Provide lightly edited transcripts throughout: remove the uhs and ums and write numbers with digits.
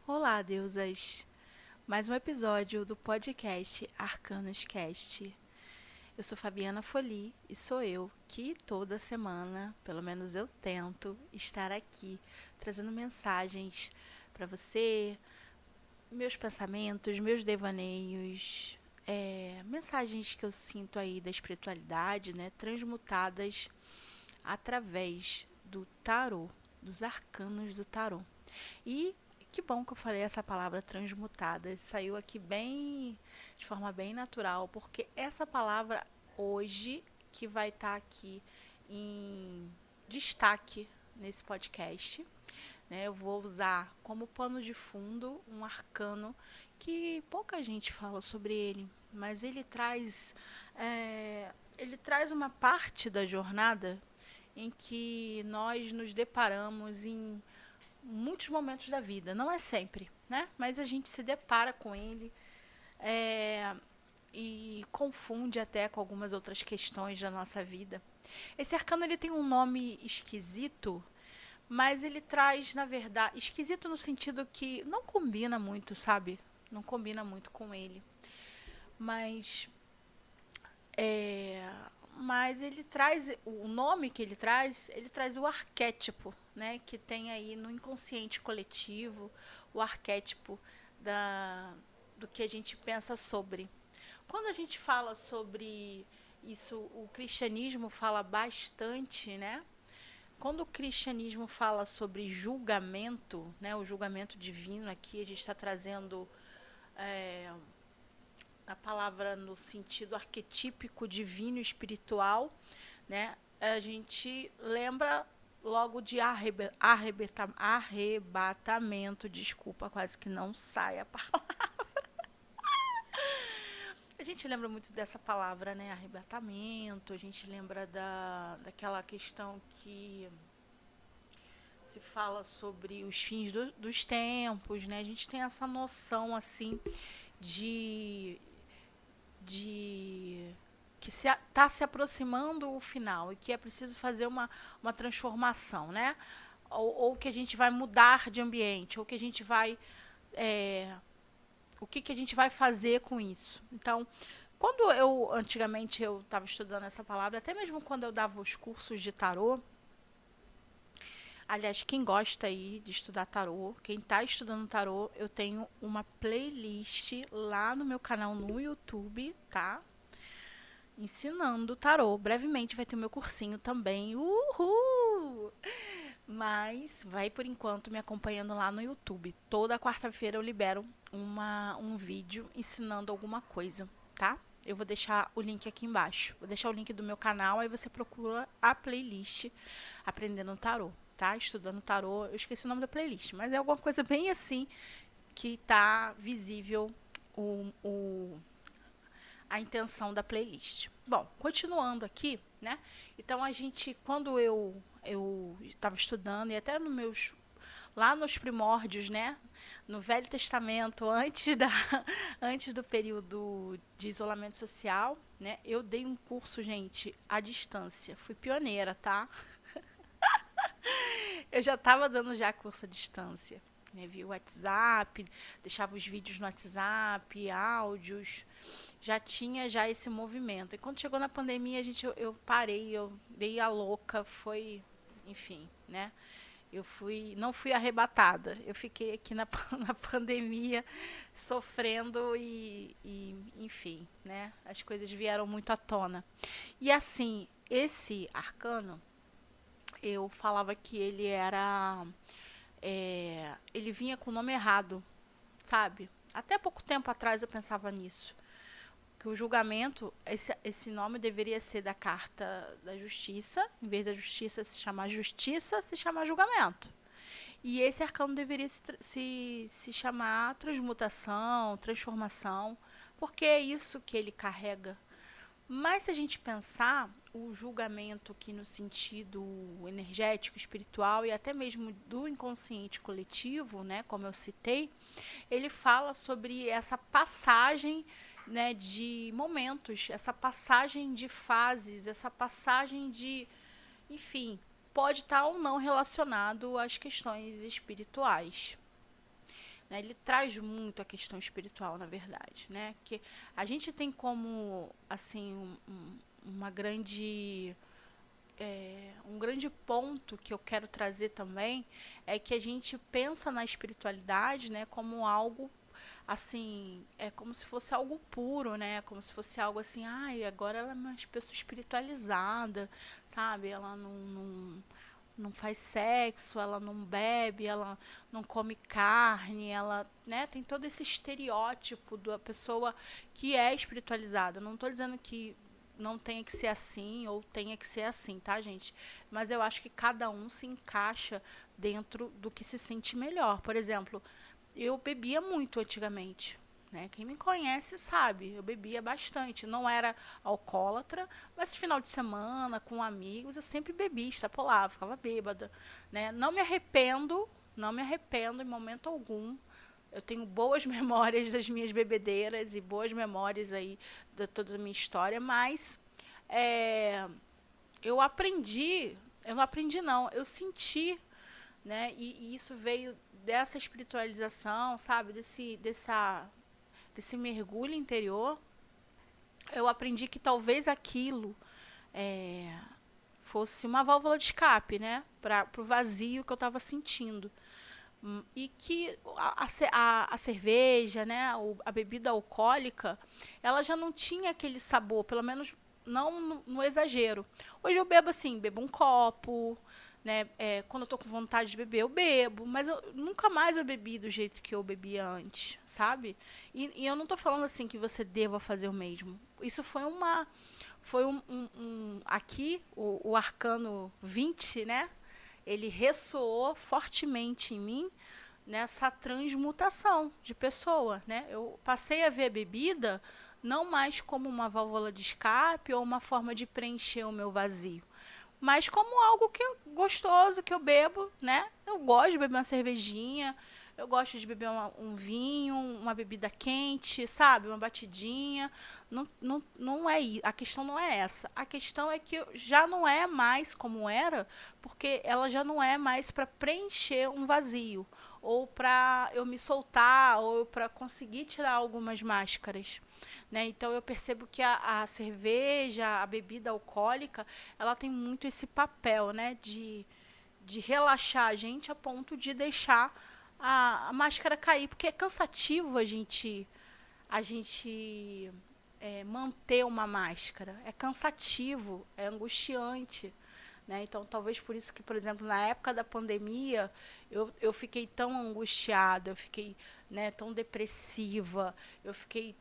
Olá, deusas! Mais um episódio do podcast Arcanos Cast. Eu sou Fabiana Foli e sou eu que toda semana, pelo menos eu tento, estar aqui trazendo mensagens para você, meus pensamentos, meus devaneios, mensagens que eu sinto aí da espiritualidade, né, transmutadas através do tarô, dos arcanos do tarô. E que bom que eu falei essa palavra transmutada. Saiu aqui bem, de forma bem natural, porque essa palavra hoje que vai estar aqui em destaque nesse podcast, né? Eu vou usar como pano de fundo um arcano que pouca gente fala sobre ele, mas ele traz uma parte da jornada em que nós nos deparamos em muitos momentos da vida, não é sempre, né? Mas a gente se depara com ele é, e confunde até com algumas outras questões da nossa vida. Esse arcano ele tem um nome esquisito, mas ele traz, na verdade, esquisito no sentido que não combina muito, sabe? Não combina muito com ele. Mas é, mas ele traz o nome que ele traz o arquétipo, né, que tem aí no inconsciente coletivo, o arquétipo da do que a gente pensa sobre. Quando a gente fala sobre isso, o cristianismo fala bastante, né? Quando o cristianismo fala sobre julgamento, né, o julgamento divino aqui, a gente está trazendo é, a palavra no sentido arquetípico, divino, espiritual, né? A gente lembra logo de arrebatamento, desculpa, quase que não sai a palavra. A gente lembra muito dessa palavra, né? Arrebatamento, a gente lembra daquela questão que se fala sobre os fins dos tempos, né? A gente tem essa noção, assim, de de que está se aproximando o final e que é preciso fazer uma transformação, né? Ou que a gente vai mudar de ambiente, ou que a gente vai. É, o que a gente vai fazer com isso? Então, quando antigamente eu estava estudando essa palavra, até mesmo quando eu dava os cursos de tarô, aliás, quem gosta aí de estudar tarô, quem está estudando tarô, eu tenho uma playlist lá no meu canal no YouTube, tá? Ensinando tarô. Brevemente vai ter o meu cursinho também. Uhul! Mas vai por enquanto me acompanhando lá no YouTube. Toda quarta-feira eu libero um vídeo ensinando alguma coisa, tá? Eu vou deixar o link aqui embaixo. Vou deixar o link do meu canal, aí você procura a playlist Aprendendo Tarô, tá? Estudando Tarô. Eu esqueci o nome da playlist, mas é alguma coisa bem assim que tá visível o a intenção da playlist. Bom, continuando aqui, né? Então a gente, quando eu estava estudando e até lá nos primórdios, né? No Velho Testamento, antes do período de isolamento social, né? Eu dei um curso, gente, à distância. Fui pioneira, tá? Eu já estava dando já curso à distância. Né? Via o WhatsApp, deixava os vídeos no WhatsApp, áudios, já tinha já esse movimento. E quando chegou na pandemia, eu parei, eu dei a louca, foi, enfim, né? Não fui arrebatada. Eu fiquei aqui na pandemia sofrendo enfim, né? As coisas vieram muito à tona. E assim, esse arcano, eu falava que ele era, ele vinha com o nome errado, sabe? Até pouco tempo atrás eu pensava nisso, que o julgamento, esse nome deveria ser da carta da justiça, em vez da justiça se chamar julgamento. E esse arcano deveria se chamar transmutação, transformação, porque é isso que ele carrega. Mas se a gente pensar, o julgamento aqui no sentido energético, espiritual e até mesmo do inconsciente coletivo, né, como eu citei, ele fala sobre essa passagem, né, de momentos, essa passagem de fases, essa passagem de, enfim, pode estar ou não relacionado às questões espirituais. né? Ele traz muito a questão espiritual, na verdade, né? Que a gente tem como, assim, uma grande um grande ponto que eu quero trazer também é que a gente pensa na espiritualidade, né, como algo assim, é como se fosse algo puro, né? Como se fosse algo assim, ai, agora ela é uma pessoa espiritualizada, sabe? Ela não faz sexo, ela não bebe, ela não come carne, ela, né, tem todo esse estereótipo da pessoa que é espiritualizada. Não estou dizendo que não tenha que ser assim ou tenha que ser assim, tá, gente? Mas eu acho que cada um se encaixa dentro do que se sente melhor. Por exemplo, eu bebia muito antigamente. Né? Quem me conhece sabe, eu bebia bastante. Não era alcoólatra, mas final de semana, com amigos, eu sempre bebi, extrapolava, ficava bêbada. Né? Não me arrependo em momento algum. Eu tenho boas memórias das minhas bebedeiras e boas memórias aí de toda a minha história, mas é, eu não aprendi não, eu senti, né? E isso veio dessa espiritualização, sabe? Desse mergulho interior. Eu aprendi que talvez aquilo é, fosse uma válvula de escape, né? Para o vazio que eu estava sentindo. E que a cerveja, né, a bebida alcoólica, ela já não tinha aquele sabor, pelo menos não no exagero. Hoje eu bebo assim, bebo um copo, né, quando eu tô com vontade de beber, eu bebo, mas nunca mais eu bebi do jeito que eu bebia antes, sabe? E eu não tô falando assim que você deva fazer o mesmo. Isso aqui, o arcano 20, né? Ele ressoou fortemente em mim nessa transmutação de pessoa, né? Eu passei a ver a bebida não mais como uma válvula de escape ou uma forma de preencher o meu vazio, mas como algo gostoso que eu bebo, né? Eu gosto de beber uma cervejinha, eu gosto de beber um vinho, uma bebida quente, sabe? Uma batidinha. Não é a questão não é essa. A questão é que já não é mais como era, porque ela já não é mais para preencher um vazio, ou para eu me soltar, ou para conseguir tirar algumas máscaras. Né? Então eu percebo que a cerveja, a bebida alcoólica, ela tem muito esse papel, né, de relaxar a gente a ponto de deixar a máscara cair, porque é cansativo a gente manter uma máscara, é cansativo, é angustiante. Né? Então, talvez por isso que, por exemplo, na época da pandemia, eu fiquei tão angustiada, eu fiquei, né, tão depressiva, eu fiquei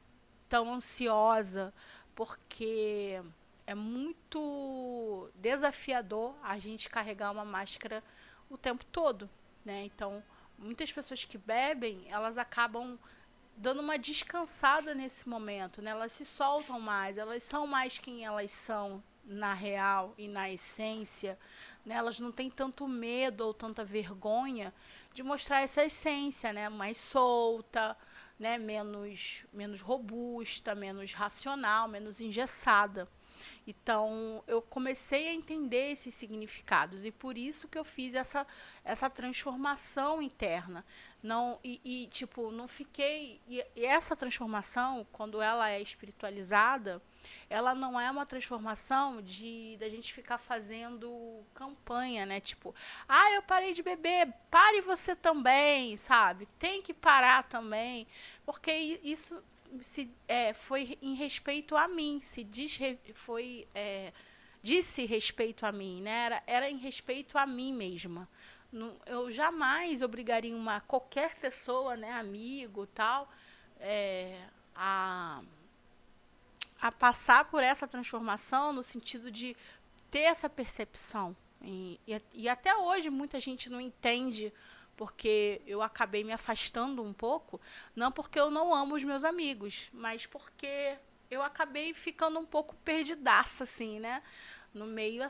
tão ansiosa, porque é muito desafiador a gente carregar uma máscara o tempo todo, né? Então, muitas pessoas que bebem, elas acabam dando uma descansada nesse momento, né? Elas se soltam mais, elas são mais quem elas são na real e na essência, né? Elas não têm tanto medo ou tanta vergonha de mostrar essa essência, né? Mais solta, né? Menos robusta, menos racional, menos engessada. Então, eu comecei a entender esses significados e por isso que eu fiz essa transformação interna. Não, tipo, não fiquei. E essa transformação, quando ela é espiritualizada, ela não é uma transformação de da gente ficar fazendo campanha, né? Tipo, ah, eu parei de beber, pare você também, sabe? Tem que parar também, porque isso foi em respeito a mim, disse respeito a mim, né? Era em respeito a mim mesma. Eu jamais obrigaria qualquer pessoa, né, amigo, tal, a passar por essa transformação no sentido de ter essa percepção. E até hoje muita gente não entende, porque eu acabei me afastando um pouco, não porque eu não amo os meus amigos, mas porque eu acabei ficando um pouco perdidaça, assim, né? No meio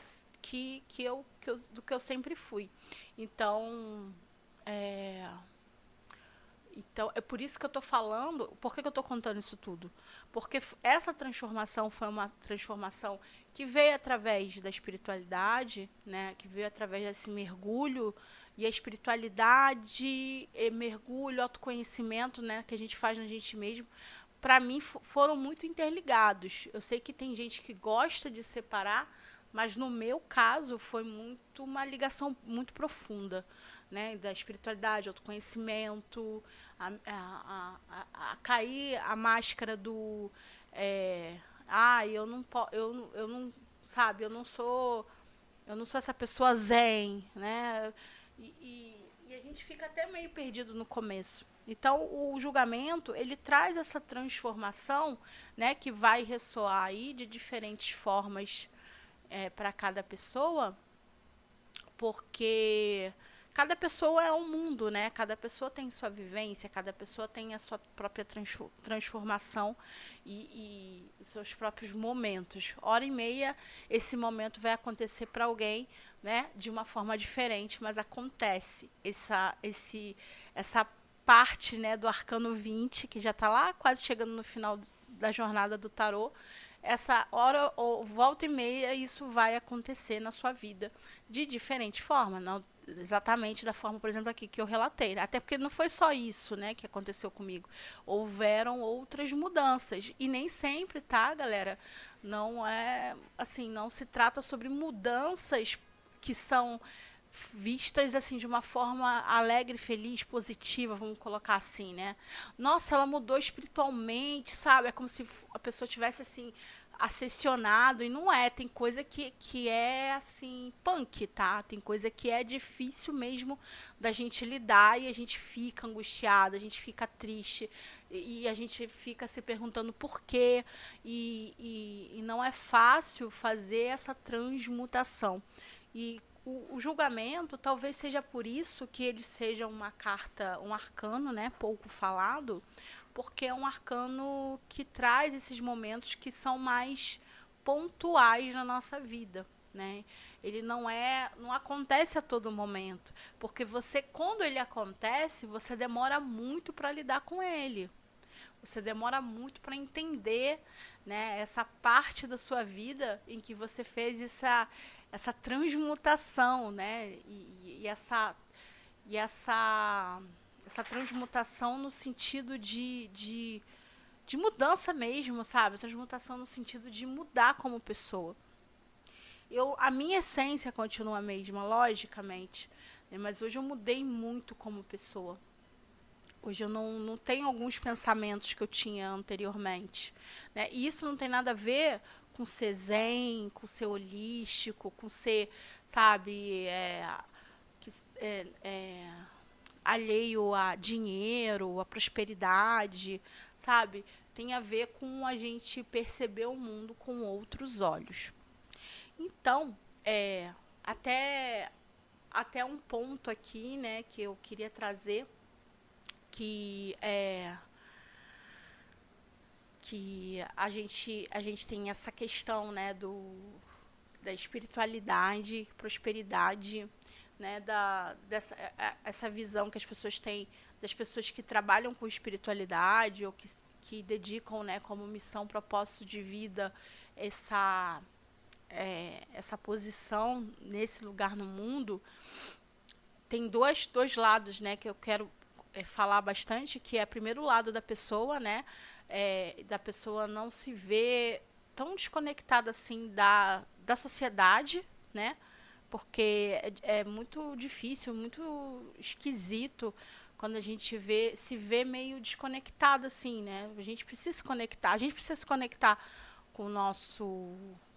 do que eu sempre fui. Então, é, então, é por isso que eu estou falando. Por que eu estou contando isso tudo? Porque essa transformação foi uma transformação que veio através da espiritualidade, né? Que veio através desse mergulho e a espiritualidade, mergulho, autoconhecimento, né, que a gente faz na gente mesmo, para mim foram muito interligados. Eu sei que tem gente que gosta de separar, mas no meu caso foi muito uma ligação muito profunda, né, da espiritualidade, autoconhecimento, a cair a máscara do eu não eu não, sabe, eu não sou essa pessoa zen, né? E a gente fica até meio perdido no começo. Então, o julgamento, ele traz essa transformação, né, que vai ressoar aí de diferentes formas para cada pessoa, porque cada pessoa é um mundo, né? Cada pessoa tem sua vivência, cada pessoa tem a sua própria transformação e seus próprios momentos. Hora e meia, esse momento vai acontecer para alguém, né? De uma forma diferente, mas acontece. Essa parte, né, do Arcano 20, que já está lá quase chegando no final da jornada do tarô, essa hora ou volta e meia isso vai acontecer na sua vida de diferente forma, não exatamente da forma, por exemplo, aqui que eu relatei, até porque não foi só isso, né, que aconteceu comigo, houveram outras mudanças e nem sempre, tá, galera, não é assim, não se trata sobre mudanças que são vistas assim de uma forma alegre, feliz, positiva, vamos colocar assim, né? Nossa, ela mudou espiritualmente, sabe? É como se a pessoa tivesse assim ascensionado e não é, tem coisa que é assim punk, tá? Tem coisa que é difícil mesmo da gente lidar e a gente fica angustiada, a gente fica triste e a gente fica se perguntando por quê e não é fácil fazer essa transmutação. E o julgamento talvez seja por isso que ele seja uma carta, um arcano, né, pouco falado, porque é um arcano que traz esses momentos que são mais pontuais na nossa vida, né? Ele não acontece a todo momento, porque você, quando ele acontece, você demora muito para lidar com ele. Você demora muito para entender, né, essa parte da sua vida em que você fez essa transmutação, né, e essa transmutação no sentido de mudança mesmo, sabe? Transmutação no sentido de mudar como pessoa. A minha essência continua a mesma, logicamente, né, mas hoje eu mudei muito como pessoa. Hoje eu não tenho alguns pensamentos que eu tinha anteriormente, né? E isso não tem nada a ver com ser zen, com ser holístico, com ser, sabe, alheio a dinheiro, a prosperidade, sabe? Tem a ver com a gente perceber o mundo com outros olhos. Então, até, até um ponto aqui, né, que eu queria trazer, que a gente tem essa questão, né, da espiritualidade, prosperidade, né, essa visão que as pessoas têm das pessoas que trabalham com espiritualidade ou que dedicam, né, como missão, propósito de vida essa posição nesse lugar no mundo. Tem dois lados, né, que eu quero falar bastante, que é primeiro o lado da pessoa, né, da pessoa não se ver tão desconectada assim da sociedade, né, porque é muito difícil, muito esquisito quando a gente se vê meio desconectado assim, né, a gente precisa se conectar, a gente precisa se conectar com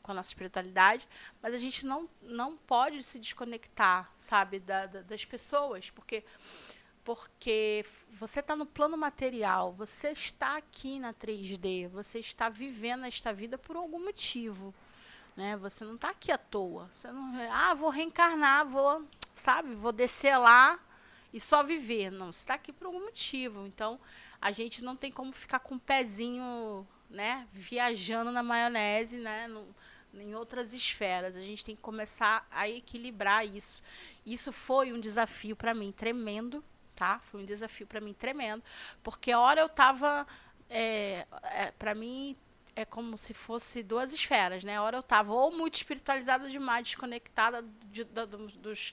com a nossa espiritualidade, mas a gente não pode se desconectar, sabe, das pessoas, porque você está no plano material, você está aqui na 3D, você está vivendo esta vida por algum motivo, né? Você não está aqui à toa. Você não, vou reencarnar, sabe, vou descer lá e só viver. Não, você está aqui por algum motivo. Então, a gente não tem como ficar com o pezinho, né, viajando na maionese, né, em outras esferas. A gente tem que começar a equilibrar isso. Isso foi um desafio para mim tremendo, tá? Foi um desafio para mim tremendo, porque a hora eu tava, para mim é como se fosse duas esferas, né? Hora eu estava ou muito espiritualizada demais, desconectada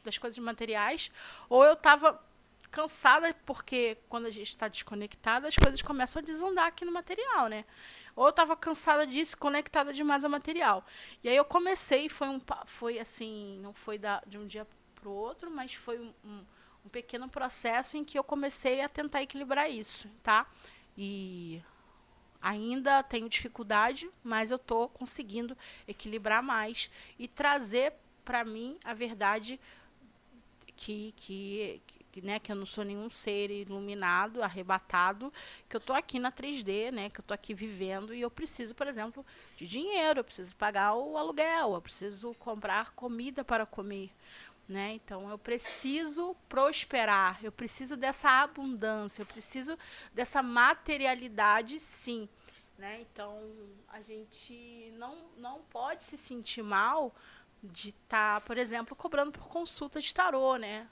das coisas materiais, ou eu estava cansada, porque quando a gente está desconectada, as coisas começam a desandar aqui no material, né? Ou eu estava cansada disso, conectada demais ao material. E aí eu comecei, foi assim, não foi de um dia para o outro, mas foi um pequeno processo em que eu comecei a tentar equilibrar isso, tá? E ainda tenho dificuldade, mas eu estou conseguindo equilibrar mais e trazer para mim a verdade né, que eu não sou nenhum ser iluminado, arrebatado, que eu estou aqui na 3D, né, que eu estou aqui vivendo e eu preciso, por exemplo, de dinheiro, eu preciso pagar o aluguel, eu preciso comprar comida para comer. Né? Então, eu preciso prosperar, eu preciso dessa abundância, eu preciso dessa materialidade, sim. Né? Então, a gente não pode se sentir mal de estar, por exemplo, cobrando por consulta de tarô, né?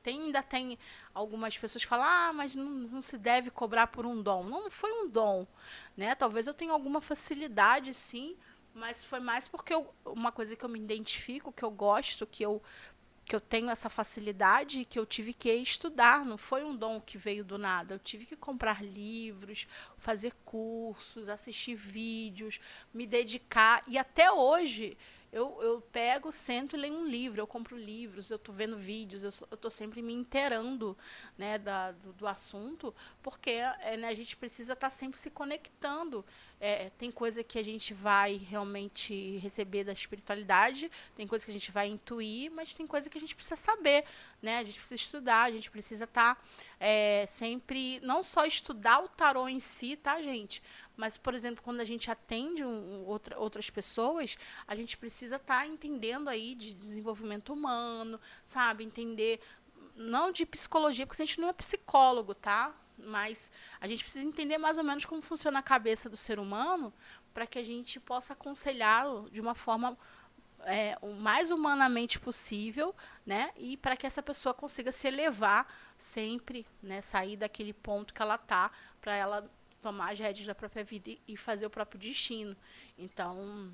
Ainda tem algumas pessoas que falam, mas não se deve cobrar por um dom. Não foi um dom, né? Talvez eu tenha alguma facilidade, sim, mas foi mais porque uma coisa que eu me identifico, que eu gosto, que eu tenho essa facilidade e que eu tive que estudar, não foi um dom que veio do nada. Eu tive que comprar livros, fazer cursos, assistir vídeos, me dedicar. E até hoje eu pego, sento e leio um livro, eu compro livros, eu estou vendo vídeos, eu estou sempre me inteirando, né, do assunto, porque né, a gente precisa estar sempre se conectando. Tem coisa que a gente vai realmente receber da espiritualidade, tem coisa que a gente vai intuir, mas tem coisa que a gente precisa saber, né? A gente precisa estudar, a gente precisa estar sempre, não só estudar o tarô em si, tá, gente? Mas, por exemplo, quando a gente atende outras pessoas, a gente precisa estar entendendo aí de desenvolvimento humano, sabe? Entender, não de psicologia, porque a gente não é psicólogo, tá? Mas a gente precisa entender mais ou menos como funciona a cabeça do ser humano para que a gente possa aconselhá-lo de uma forma o mais humanamente possível, né? E para que essa pessoa consiga se elevar sempre, né? Sair daquele ponto que ela tá, para ela tomar as rédeas da própria vida e fazer o próprio destino. Então,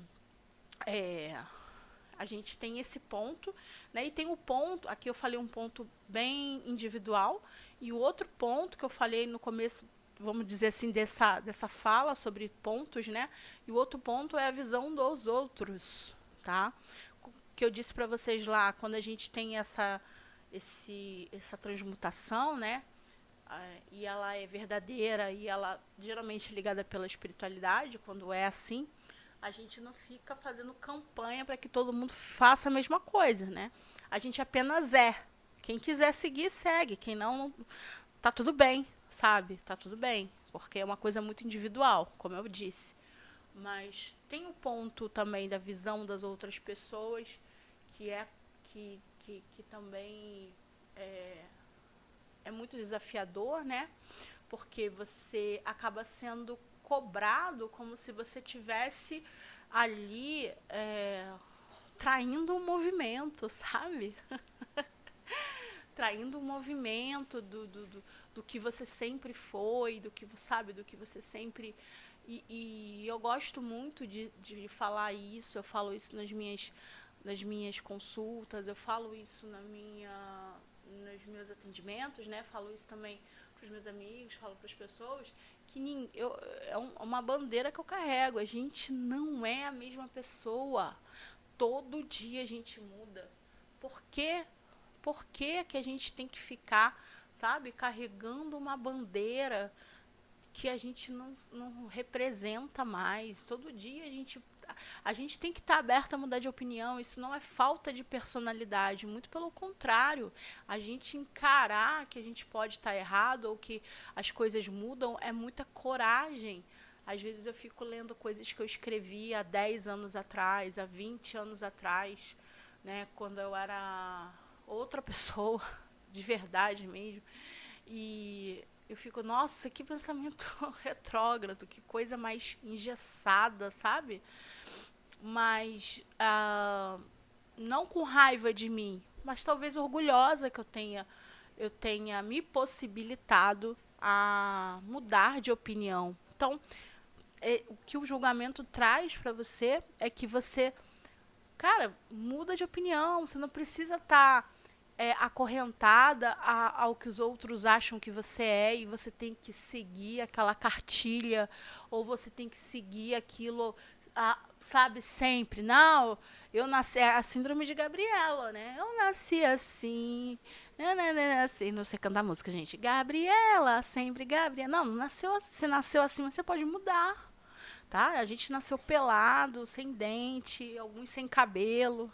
a gente tem esse ponto, né? E tem o ponto, aqui eu falei um ponto bem individual, e o outro ponto que eu falei no começo, vamos dizer assim, dessa fala sobre pontos, né? E o outro ponto é a visão dos outros, tá? Que eu disse para vocês lá, quando a gente tem essa transmutação, né? E ela é verdadeira e ela geralmente é ligada pela espiritualidade, quando é assim, a gente não fica fazendo campanha para que todo mundo faça a mesma coisa, né? A gente apenas é. Quem quiser seguir, segue. Quem não, tá tudo bem, sabe? Tá tudo bem, porque é uma coisa muito individual, como eu disse. Mas tem o ponto também da visão das outras pessoas, que também é muito desafiador, né? Porque você acaba sendo cobrado como se você tivesse ali traindo um movimento, sabe? Traindo um movimento do que você sempre foi, do que sabe, do que você sempre. E eu gosto muito de falar isso, eu falo isso nas minhas consultas, eu falo isso nos meus atendimentos, né? Falo isso também para os meus amigos, falo para as pessoas, que é uma bandeira que eu carrego. A gente não é a mesma pessoa. Todo dia a gente muda. Por quê? Por que que a gente tem que ficar, sabe, carregando uma bandeira que a gente não representa mais? Todo dia a gente tem que estar aberto a mudar de opinião. Isso não é falta de personalidade, muito pelo contrário. A gente encarar que a gente pode estar errado ou que as coisas mudam é muita coragem. Às vezes eu fico lendo coisas que eu escrevi há 10 anos atrás, há 20 anos atrás, né, quando eu era outra pessoa, de verdade mesmo. E eu fico, nossa, que pensamento retrógrado, que coisa mais engessada, sabe? Mas não com raiva de mim, mas talvez orgulhosa que eu tenha me possibilitado a mudar de opinião. Então, o que o julgamento traz para você é que você, cara, muda de opinião. Você não precisa estar acorrentada ao que os outros acham que você é e você tem que seguir aquela cartilha ou você tem que seguir aquilo, sabe, sempre. Não, eu nasci, é a síndrome de Gabriela, né? Eu nasci assim, assim, não sei cantar música, gente. Gabriela, sempre Gabriela. Não, não nasceu, você nasceu assim, mas você pode mudar. Tá? A gente nasceu pelado, sem dente, alguns sem cabelo.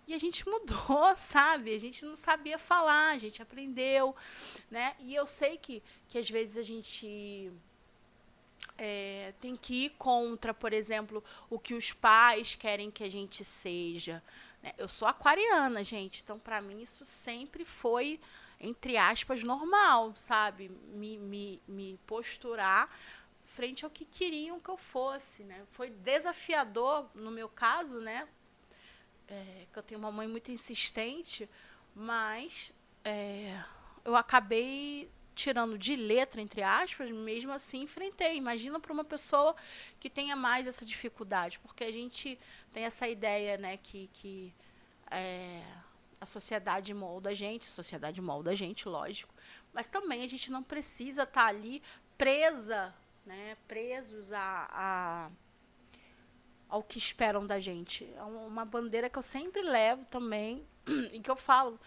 E a gente mudou, sabe? A gente não sabia falar, a gente aprendeu, né? E eu sei que às vezes a gente tem que ir contra, por exemplo, o que os pais querem que a gente seja. Né? Eu sou aquariana, gente, então para mim isso sempre foi, entre aspas, normal, sabe? Me posturar frente ao que queriam que eu fosse, né? Foi desafiador, no meu caso, né? Que eu tenho uma mãe muito insistente, mas eu acabei tirando de letra, entre aspas, mesmo assim enfrentei. Imagina para uma pessoa que tenha mais essa dificuldade, porque a gente tem essa ideia, né, que a sociedade molda a gente, lógico, mas também a gente não precisa estar ali presa, né, presos ao que esperam da gente. É uma bandeira que eu sempre levo também e que eu falo,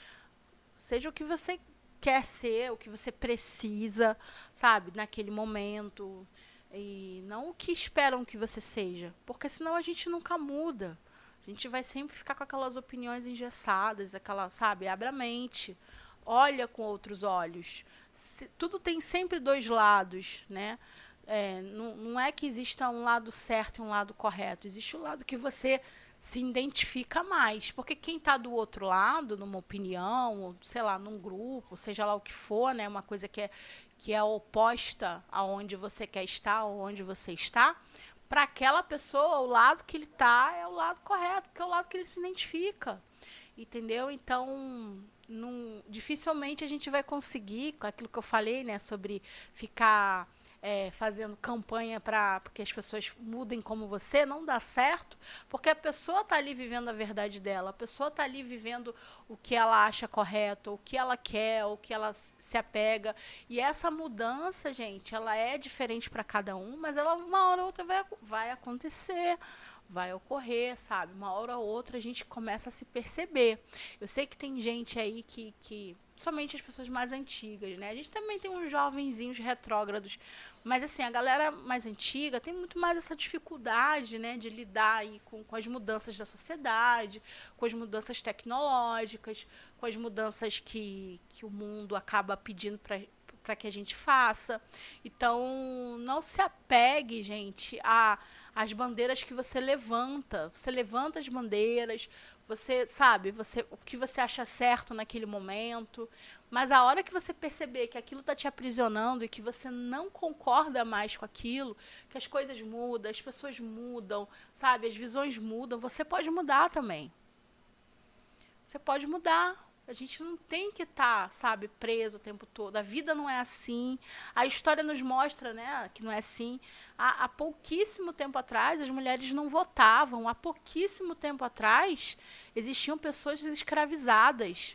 seja o que você quer ser, o que você precisa, sabe, naquele momento, e não o que esperam que você seja, porque senão a gente nunca muda. A gente vai sempre ficar com aquelas opiniões engessadas, aquela, sabe, abre a mente, olha com outros olhos. Tudo tem sempre dois lados, né? Não é que exista um lado certo e um lado correto. Existe o lado que você se identifica mais. Porque quem está do outro lado, numa opinião, ou, sei lá, num grupo, seja lá o que for, né, uma coisa que é oposta aonde você quer estar ou onde você está, para aquela pessoa, o lado que ele está é o lado correto, porque é o lado que ele se identifica. Entendeu? Então, dificilmente a gente vai conseguir, com aquilo que eu falei, né, sobre ficar fazendo campanha para que as pessoas mudem como você, não dá certo, porque a pessoa está ali vivendo a verdade dela, a pessoa está ali vivendo o que ela acha correto, o que ela quer, o que ela se apega. E essa mudança, gente, ela é diferente para cada um, mas ela uma hora ou outra vai acontecer. Vai ocorrer, sabe? Uma hora ou outra a gente começa a se perceber. Eu sei que tem gente aí que somente as pessoas mais antigas, né? A gente também tem uns jovenzinhos retrógrados, mas assim, a galera mais antiga tem muito mais essa dificuldade, né, de lidar aí com as mudanças da sociedade, com as mudanças tecnológicas, com as mudanças que o mundo acaba pedindo para que a gente faça. Então, não se apegue, gente, as bandeiras que você levanta. Você levanta as bandeiras, você sabe, o que você acha certo naquele momento, mas a hora que você perceber que aquilo está te aprisionando e que você não concorda mais com aquilo, que as coisas mudam, as pessoas mudam, sabe, as visões mudam, você pode mudar também. Você pode mudar. A gente não tem que estar, sabe, preso o tempo todo. A vida não é assim. A história nos mostra, né, que não é assim. Há pouquíssimo tempo atrás, as mulheres não votavam. Há pouquíssimo tempo atrás, existiam pessoas escravizadas,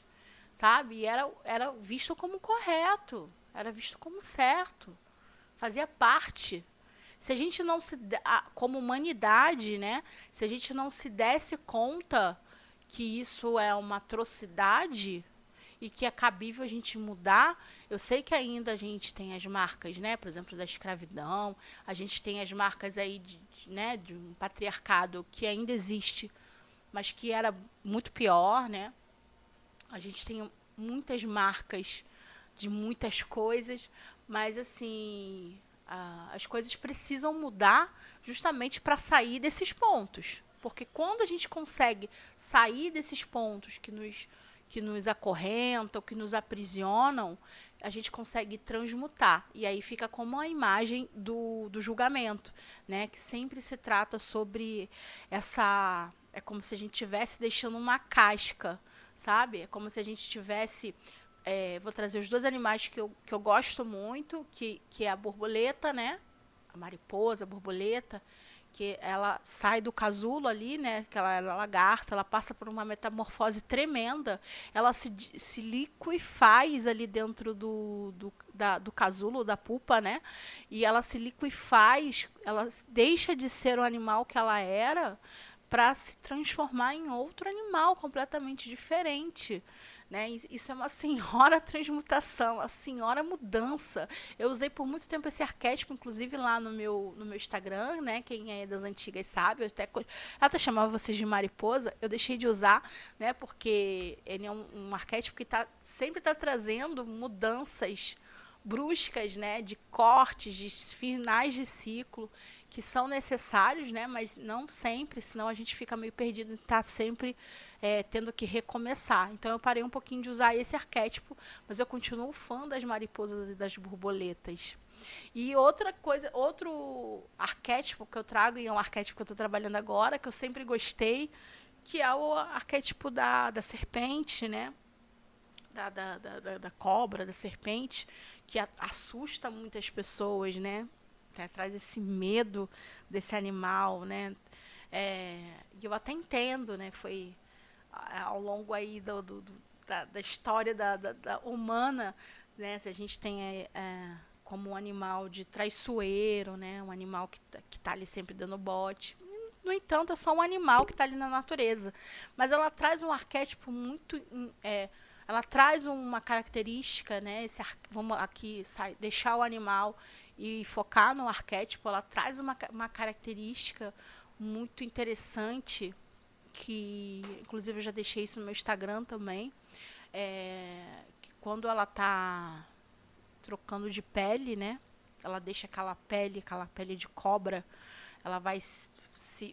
sabe? E era visto como correto. Era visto como certo. Fazia parte. Se a gente não como humanidade, né, se a gente não se desse conta que isso é uma atrocidade e que é cabível a gente mudar. Eu sei que ainda a gente tem as marcas, né, por exemplo, da escravidão, a gente tem as marcas aí né, de um patriarcado que ainda existe, mas que era muito pior, né? A gente tem muitas marcas de muitas coisas, mas assim, as coisas precisam mudar justamente para sair desses pontos. Porque quando a gente consegue sair desses pontos que nos acorrentam, que nos aprisionam, a gente consegue transmutar. E aí fica como a imagem do julgamento, né? Que sempre se trata sobre essa... É como se a gente estivesse deixando uma casca, sabe? É como se a gente estivesse... vou trazer os dois animais que eu gosto muito, que é a borboleta, né? a mariposa, a borboleta, que ela sai do casulo ali, né, que ela é lagarta, ela passa por uma metamorfose tremenda, ela se liquefaz ali dentro do casulo, da pupa, né, e ela se liquefaz, ela deixa de ser o animal que ela era para se transformar em outro animal completamente diferente. Né? Isso é uma senhora transmutação, uma senhora mudança. Eu usei por muito tempo esse arquétipo, inclusive lá no meu Instagram, né? Quem é das antigas sabe, eu até chamava vocês de mariposa, eu deixei de usar, né? Porque ele é um arquétipo que sempre está trazendo mudanças bruscas, né, de cortes, de finais de ciclo, que são necessários, né, mas não sempre, senão a gente fica meio perdido e está sempre tendo que recomeçar. Então eu parei um pouquinho de usar esse arquétipo, mas eu continuo fã das mariposas e das borboletas. E outra coisa, outro arquétipo que eu trago, e é um arquétipo que eu estou trabalhando agora, que eu sempre gostei, que é o arquétipo da serpente, né? Da cobra, da serpente, que assusta muitas pessoas, né? Traz esse medo desse animal, né? E eu até entendo, né? Foi ao longo aí da história da humana, né? Se a gente tem como um animal de traiçoeiro, né? Um animal que tá ali sempre dando bote. No entanto, é só um animal que está ali na natureza. Mas ela traz um arquétipo muito... ela traz uma característica, né? Vamos aqui deixar o animal e focar no arquétipo. Ela traz uma característica muito interessante, que inclusive eu já deixei isso no meu Instagram também, que quando ela está trocando de pele, né? Ela deixa aquela pele de cobra, ela vai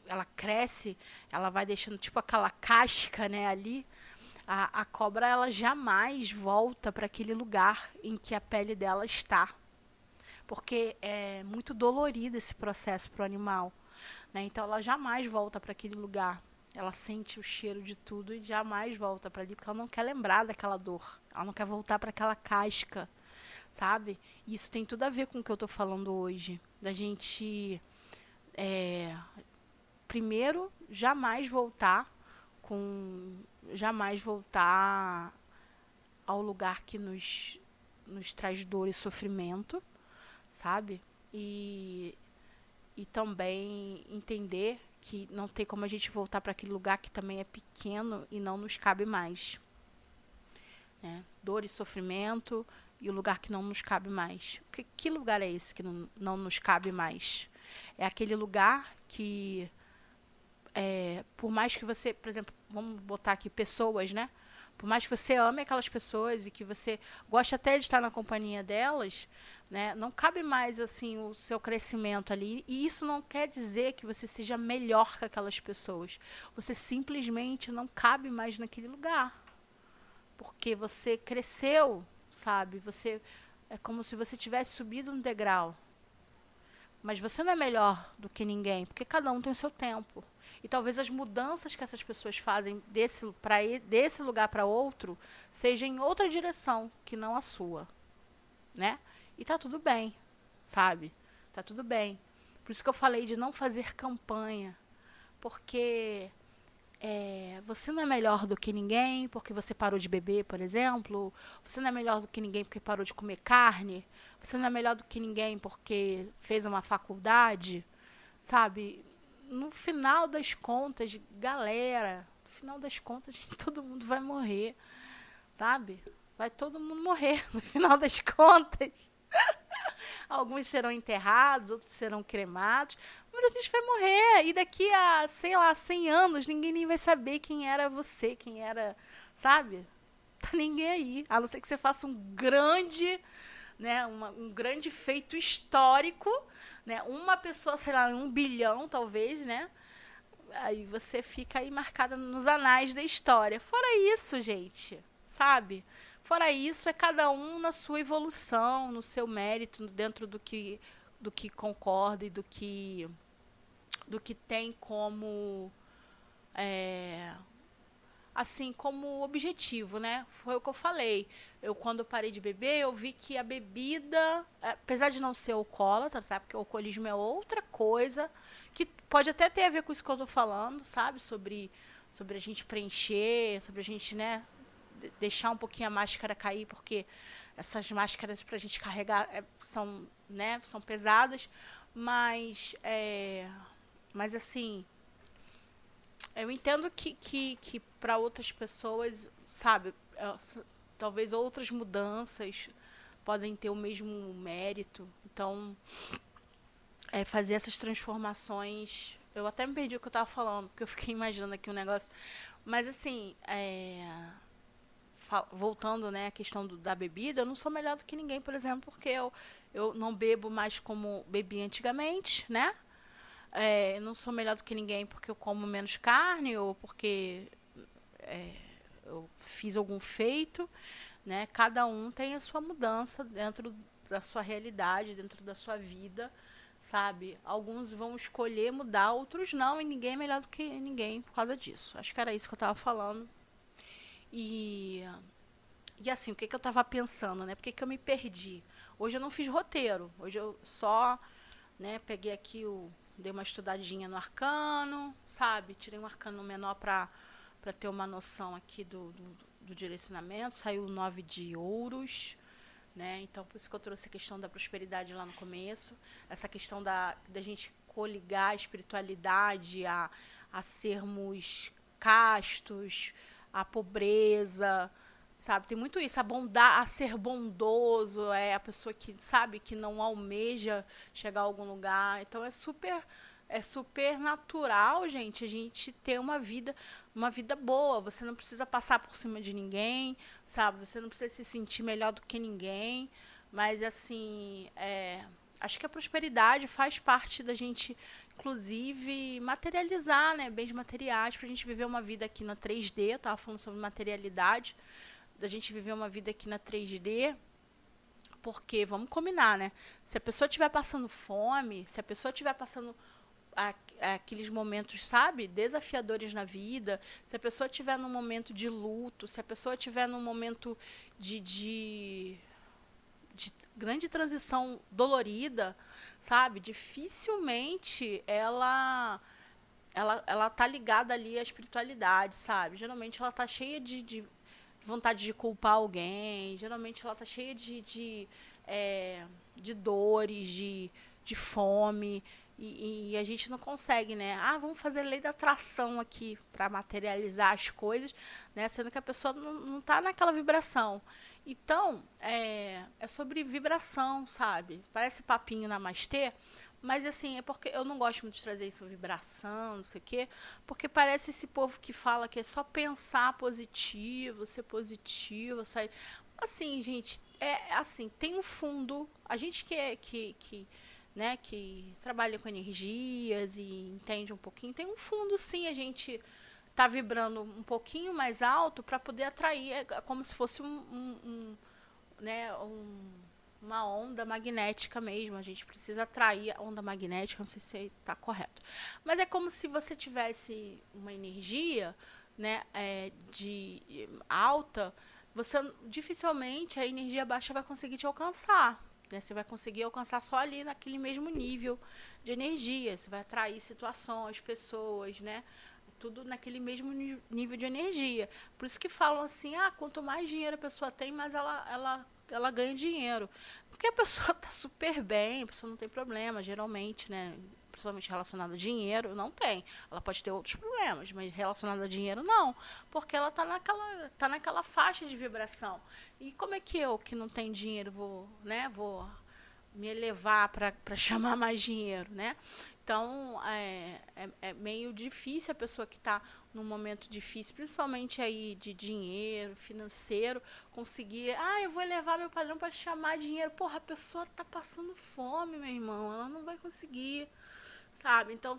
ela cresce, ela vai deixando tipo aquela casca, né, ali. A cobra, ela jamais volta para aquele lugar em que a pele dela está, porque é muito dolorido esse processo para o animal, né? Então ela jamais volta para aquele lugar. Ela sente o cheiro de tudo e jamais volta para ali, porque ela não quer lembrar daquela dor. Ela não quer voltar para aquela casca, sabe? E isso tem tudo a ver com o que eu estou falando hoje, da gente primeiro jamais voltar ao lugar que nos traz dor e sofrimento, sabe? E também entender que não tem como a gente voltar para aquele lugar que também é pequeno e não nos cabe mais, né? Dor e sofrimento e o lugar que não nos cabe mais. Que lugar é esse que não nos cabe mais? É aquele lugar que, por mais que você, por exemplo, vamos botar aqui pessoas, né? Por mais que você ame aquelas pessoas e que você goste até de estar na companhia delas, né, não cabe mais assim o seu crescimento ali. E isso não quer dizer que você seja melhor que aquelas pessoas. Você simplesmente não cabe mais naquele lugar. Porque você cresceu, sabe? É como se você tivesse subido um degrau. Mas você não é melhor do que ninguém, porque cada um tem o seu tempo. E talvez as mudanças que essas pessoas fazem desse lugar para outro sejam em outra direção que não a sua, né? E tá tudo bem, sabe? Tá tudo bem. Por isso que eu falei de não fazer campanha, porque você não é melhor do que ninguém porque você parou de beber, por exemplo. Você não é melhor do que ninguém porque parou de comer carne. Você não é melhor do que ninguém porque fez uma faculdade, sabe? No final das contas, galera, no final das contas, todo mundo vai morrer, sabe? Vai todo mundo morrer no final das contas. Alguns serão enterrados, outros serão cremados, mas a gente vai morrer. E daqui a, sei lá, 100 anos, ninguém nem vai saber quem era você, quem era, sabe? Tá ninguém aí. A não ser que você faça um grande, né, um grande feito histórico, né? Uma pessoa, sei lá, 1 bilhão, talvez, né? Aí você fica aí marcada nos anais da história. Fora isso, gente, sabe? Fora isso, é cada um na sua evolução, no seu mérito, dentro do que concorda e do que tem como assim, como objetivo, né? Foi o que eu falei. Eu, quando eu parei de beber, eu vi que a bebida, apesar de não ser alcoólatra, tá? Porque o alcoolismo é outra coisa, que pode até ter a ver com isso que eu tô falando, sabe? Sobre a gente preencher, sobre a gente, né, deixar um pouquinho a máscara cair, porque essas máscaras pra gente carregar são, né, são pesadas, mas, mas assim, eu entendo que para outras pessoas, sabe, talvez outras mudanças podem ter o mesmo mérito. Então, fazer essas transformações. Eu até me perdi o que eu estava falando, porque eu fiquei imaginando aqui um negócio. Mas, assim, voltando, né, à questão da bebida, eu não sou melhor do que ninguém, por exemplo, porque eu não bebo mais como bebi antigamente, né? Não sou melhor do que ninguém porque eu como menos carne ou porque eu fiz algum feito, né? Cada um tem a sua mudança dentro da sua realidade, dentro da sua vida, sabe? Alguns vão escolher mudar, outros não, e ninguém é melhor do que ninguém por causa disso. Acho que era isso que eu estava falando. E, e assim, o que eu estava pensando, né? Por que eu me perdi? Hoje eu não fiz roteiro, hoje eu só, né, peguei aqui dei uma estudadinha no arcano, sabe? Tirei um arcano menor para ter uma noção aqui do direcionamento. Saiu o 9 de ouros, né? Então, por isso que eu trouxe a questão da prosperidade lá no começo. Essa questão da gente coligar a espiritualidade a sermos castos, a pobreza, sabe? Tem muito isso, a ser bondoso, é a pessoa que, sabe, que não almeja chegar a algum lugar. Então é super natural, gente, a gente ter uma vida boa. Você não precisa passar por cima de ninguém, sabe? Você não precisa se sentir melhor do que ninguém, mas assim, acho que a prosperidade faz parte da gente, inclusive, materializar, né, bens materiais, para a gente viver uma vida aqui na 3D. Eu estava falando sobre materialidade, da gente viver uma vida aqui na 3D, porque, vamos combinar, né? Se a pessoa estiver passando fome, se a pessoa estiver passando aqueles momentos, sabe, desafiadores na vida, se a pessoa estiver num momento de luto, se a pessoa estiver num momento de grande transição dolorida, sabe, dificilmente ela tá ligada ali à espiritualidade, sabe? Geralmente ela tá cheia de vontade de culpar alguém, geralmente ela tá cheia de dores, de fome, e a gente não consegue, né? Ah, vamos fazer lei da atração aqui para materializar as coisas, né? Sendo que a pessoa não tá naquela vibração. Então, é sobre vibração, sabe? Parece papinho namastê, mas assim, é porque eu não gosto muito de trazer isso, vibração, não sei o quê, porque parece esse povo que fala que é só pensar positivo, ser positivo, sair. Assim, gente, assim, tem um fundo. A gente né, que trabalha com energias e entende um pouquinho, tem um fundo, sim, a gente tá vibrando um pouquinho mais alto para poder atrair, como se fosse né, uma onda magnética mesmo. A gente precisa atrair a onda magnética, não sei se está correto. Mas é como se você tivesse uma energia, né, de alta, você dificilmente a energia baixa vai conseguir te alcançar. Né? Você vai conseguir alcançar só ali naquele mesmo nível de energia. Você vai atrair situações, pessoas, né? Tudo naquele mesmo nível de energia. Por isso que falam assim, quanto mais dinheiro a pessoa tem, mais ela ganha dinheiro. Porque a pessoa está super bem, a pessoa não tem problema, geralmente, né? Principalmente relacionado a dinheiro, não tem. Ela pode ter outros problemas, mas relacionado a dinheiro, não. Porque ela tá naquela faixa de vibração. E como é que eu, que não tenho dinheiro, vou me elevar para chamar mais dinheiro, né? Então, é meio difícil a pessoa que está num momento difícil, principalmente aí de dinheiro, financeiro, conseguir, eu vou elevar meu padrão para chamar dinheiro. Porra, a pessoa está passando fome, meu irmão, ela não vai conseguir, sabe? Então,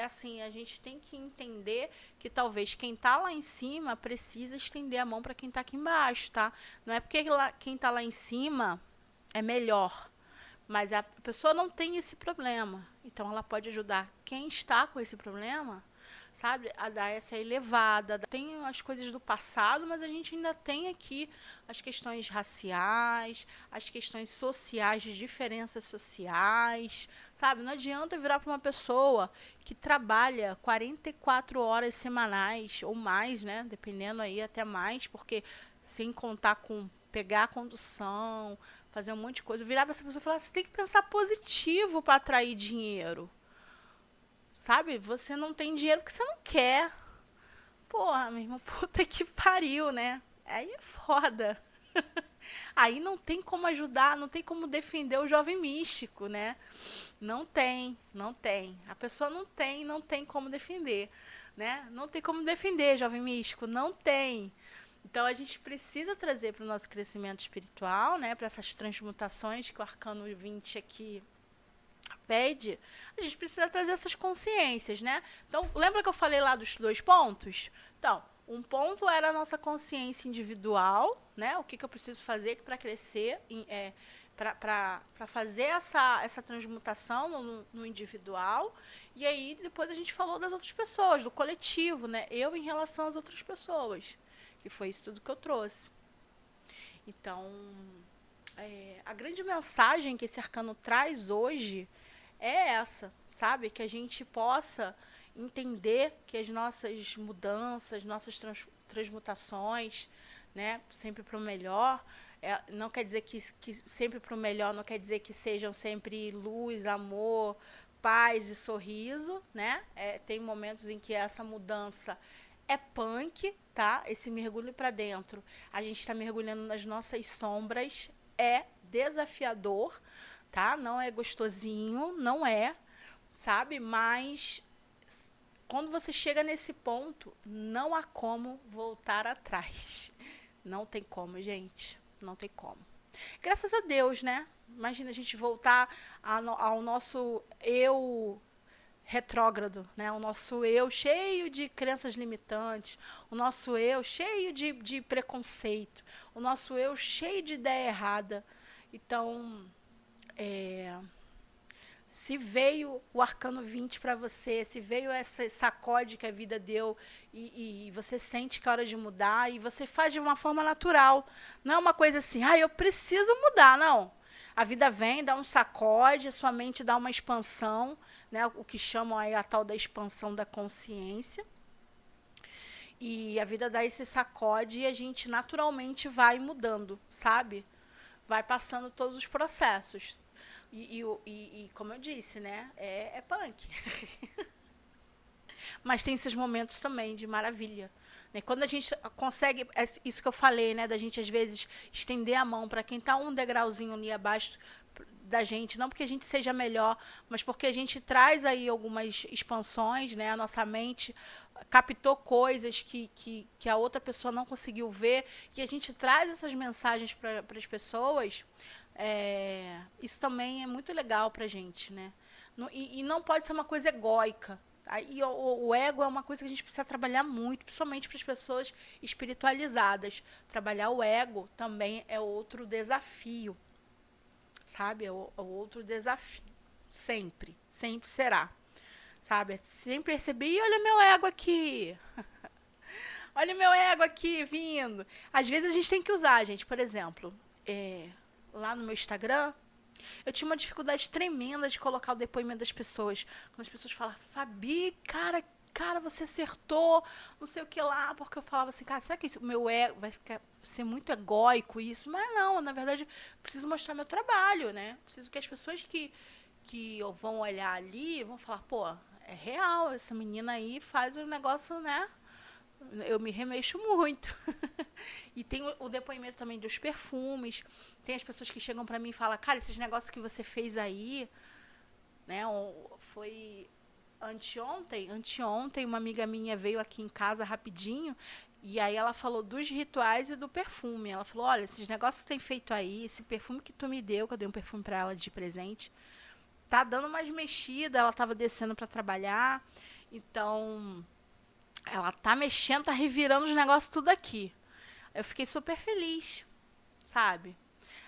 assim, a gente tem que entender que talvez quem está lá em cima precisa estender a mão para quem está aqui embaixo, tá? Não é porque quem está lá em cima é melhor, mas a pessoa não tem esse problema. Então, ela pode ajudar quem está com esse problema, sabe, a dar essa elevada. Tem as coisas do passado, mas a gente ainda tem aqui as questões raciais, as questões sociais, de diferenças sociais, sabe? Não adianta eu virar para uma pessoa que trabalha 44 horas semanais ou mais, né? Dependendo aí até mais, porque sem contar com pegar a condução, fazer um monte de coisa, virar para essa pessoa e falar, você tem que pensar positivo para atrair dinheiro. Sabe? Você não tem dinheiro porque você não quer. Porra, meu irmão, puta que pariu, né? Aí é foda. Aí não tem como ajudar, não tem como defender o jovem místico, né? Não tem, não tem. A pessoa não tem como defender, né? Não tem como defender, jovem místico, não tem. Então a gente precisa trazer para o nosso crescimento espiritual, né? Para essas transmutações que o Arcano 20 aqui pede, a gente precisa trazer essas consciências, né? Então, lembra que eu falei lá dos 2 pontos? Então, um ponto era a nossa consciência individual, né? O que eu preciso fazer para crescer, para fazer essa transmutação no individual. E aí, depois a gente falou das outras pessoas, do coletivo, né? Eu em relação às outras pessoas. E foi isso tudo que eu trouxe. Então, a grande mensagem que esse arcano traz hoje é essa, sabe? Que a gente possa entender que as nossas mudanças, nossas transmutações, né, sempre para o melhor, não quer dizer que sempre para o melhor, não quer dizer que sejam sempre luz, amor, paz e sorriso, né? Tem momentos em que essa mudança é punk, tá? Esse mergulho para dentro, a gente está mergulhando nas nossas sombras, é desafiador, tá? Não é gostosinho, não é, sabe? Mas quando você chega nesse ponto, não há como voltar atrás. Não tem como, gente. Não tem como. Graças a Deus, né? Imagina a gente voltar ao nosso eu retrógrado, né? O nosso eu cheio de crenças limitantes, o nosso eu cheio de preconceito, o nosso eu cheio de ideia errada. Então, se veio o arcano 20 para você, se veio essa sacode que a vida deu e você sente que é hora de mudar e você faz de uma forma natural. Não é uma coisa assim, eu preciso mudar, não. A vida vem, dá um sacode, a sua mente dá uma expansão, né, o que chamam aí a tal da expansão da consciência. E a vida dá esse sacode e a gente naturalmente vai mudando, sabe? Vai passando todos os processos. E como eu disse, né? É punk. Mas tem esses momentos também de maravilha. Né? Quando a gente consegue, isso que eu falei, né? Da gente às vezes estender a mão para quem está um degrauzinho ali abaixo da gente, não porque a gente seja melhor, mas porque a gente traz aí algumas expansões, né? A nossa mente captou coisas que a outra pessoa não conseguiu ver, e a gente traz essas mensagens para as pessoas. Isso também é muito legal para a gente, né? E não pode ser uma coisa egóica. Aí o ego é uma coisa que a gente precisa trabalhar muito, principalmente para as pessoas espiritualizadas. Trabalhar o ego também é outro desafio, sabe? É outro desafio. Sempre, sempre será. Sabe? Sempre recebi, olha meu ego aqui. Olha o meu ego aqui vindo. Às vezes a gente tem que usar, gente. Por exemplo, lá no meu Instagram, eu tinha uma dificuldade tremenda de colocar o depoimento das pessoas. Quando as pessoas falam, Fabi, cara, você acertou, não sei o que lá, porque eu falava assim, cara, será que o meu ego vai ser muito egóico isso? Mas não, na verdade, preciso mostrar meu trabalho, né? Preciso que as pessoas que vão olhar ali vão falar, pô, é real, essa menina aí faz um negócio, né? Eu me remexo muito. E tem o depoimento também dos perfumes. Tem as pessoas que chegam para mim e falam, cara, esses negócios que você fez aí, né? Foi anteontem uma amiga minha veio aqui em casa rapidinho e aí ela falou dos rituais e do perfume. Ela falou, olha, esses negócios que tem feito aí, esse perfume que tu me deu, que eu dei um perfume para ela de presente, tá dando umas mexidas, ela tava descendo para trabalhar, então ela tá mexendo, tá revirando os negócios tudo aqui. Eu fiquei super feliz, sabe?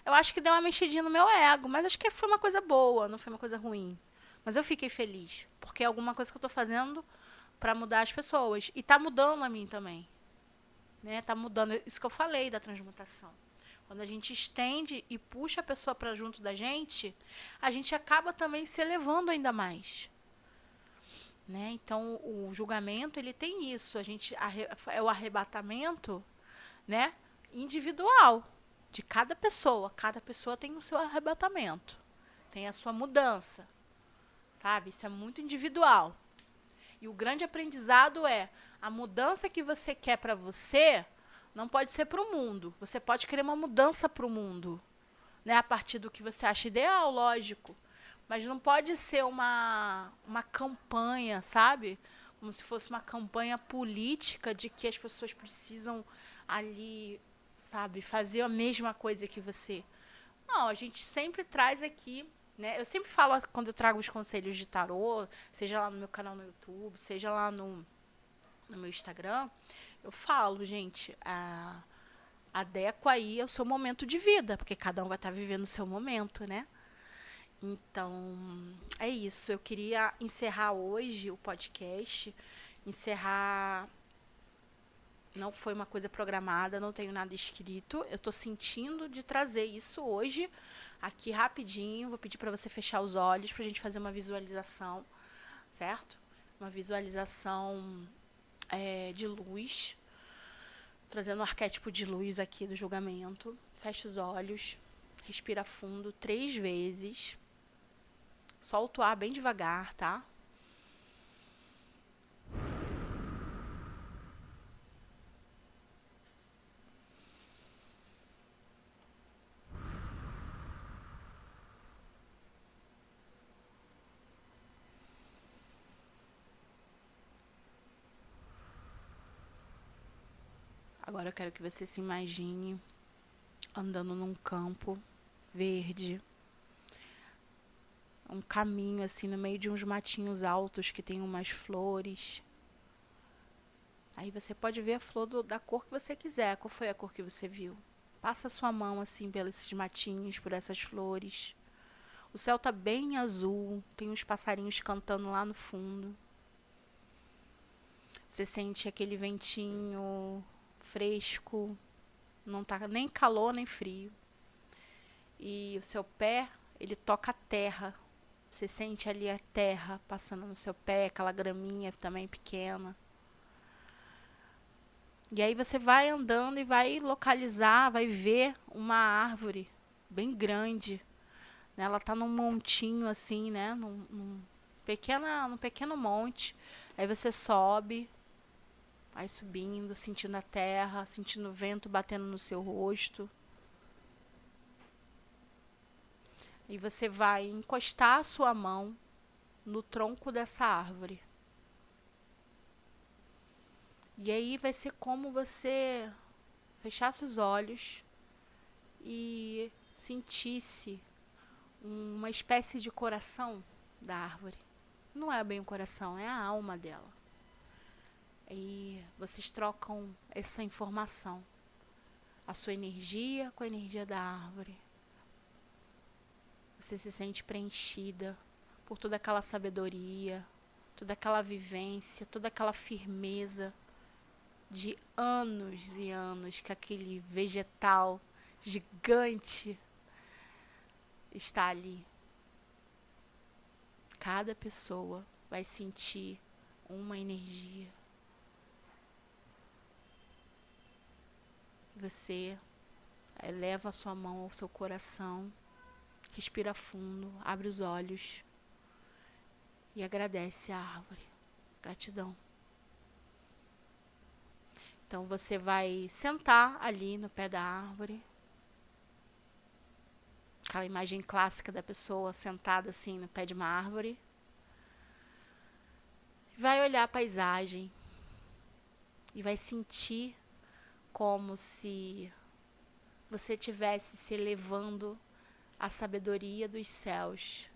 Eu acho que deu uma mexidinha no meu ego, mas acho que foi uma coisa boa, não foi uma coisa ruim. Mas eu fiquei feliz, porque é alguma coisa que eu tô fazendo para mudar as pessoas. E tá mudando a mim também. Né? Tá mudando. Isso que eu falei da transmutação. Quando a gente estende e puxa a pessoa para junto da gente, a gente acaba também se elevando ainda mais. Né? Então, o julgamento, ele tem isso. É o arrebatamento, né, individual de cada pessoa. Cada pessoa tem o seu arrebatamento. Tem a sua mudança. Sabe? Isso é muito individual. E o grande aprendizado é a mudança que você quer para você não pode ser para o mundo. Você pode querer uma mudança para o mundo, né? A partir do que você acha ideal, lógico. Mas não pode ser uma campanha, sabe? Como se fosse uma campanha política de que as pessoas precisam ali, sabe, fazer a mesma coisa que você. Não, a gente sempre traz aqui, né? Eu sempre falo quando eu trago os conselhos de tarô, seja lá no meu canal no YouTube, seja lá no meu Instagram, eu falo, gente, adequa aí ao seu momento de vida, porque cada um vai estar vivendo o seu momento, né? Então, é isso. Eu queria encerrar hoje o podcast. Encerrar. Não foi uma coisa programada, não tenho nada escrito. Eu estou sentindo de trazer isso hoje, aqui rapidinho. Vou pedir para você fechar os olhos para a gente fazer uma visualização, certo? Uma visualização de luz, trazendo o arquétipo de luz aqui do julgamento. Fecha os olhos, respira fundo 3 vezes. Solta o ar bem devagar, tá? Agora eu quero que você se imagine andando num campo verde. Um caminho assim no meio de uns matinhos altos que tem umas flores. Aí você pode ver a flor da cor que você quiser. Qual foi a cor que você viu? Passa a sua mão assim pelos matinhos, por essas flores. O céu tá bem azul, tem uns passarinhos cantando lá no fundo. Você sente aquele ventinho fresco, não tá nem calor nem frio. E o seu pé, ele toca a terra. Você sente ali a terra passando no seu pé, aquela graminha também pequena. E aí você vai andando e vai localizar, vai ver uma árvore bem grande. Ela tá num montinho assim, né? Num pequeno monte. Aí você sobe, vai subindo, sentindo a terra, sentindo o vento batendo no seu rosto. E você vai encostar a sua mão no tronco dessa árvore. E aí vai ser como você fechasse os olhos e sentisse uma espécie de coração da árvore. Não é bem o coração, é a alma dela. E vocês trocam essa informação. A sua energia com a energia da árvore. Você se sente preenchida por toda aquela sabedoria, toda aquela vivência, toda aquela firmeza de anos e anos que aquele vegetal gigante está ali. Cada pessoa vai sentir uma energia. Você eleva a sua mão ao seu coração, respira fundo, abre os olhos e agradece a árvore. Gratidão. Então você vai sentar ali no pé da árvore. Aquela imagem clássica da pessoa sentada assim no pé de uma árvore. Vai olhar a paisagem e vai sentir como se você estivesse se elevando à sabedoria dos céus,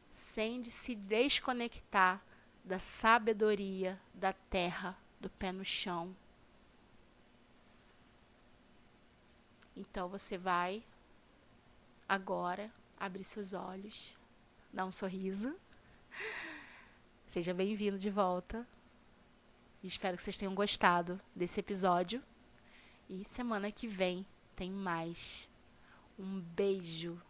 sem se desconectar da sabedoria da terra, do pé no chão. Então você vai agora abrir seus olhos, dar um sorriso, Seja bem-vindo de volta. E espero que vocês tenham gostado desse episódio. E semana que vem tem mais. Um beijo.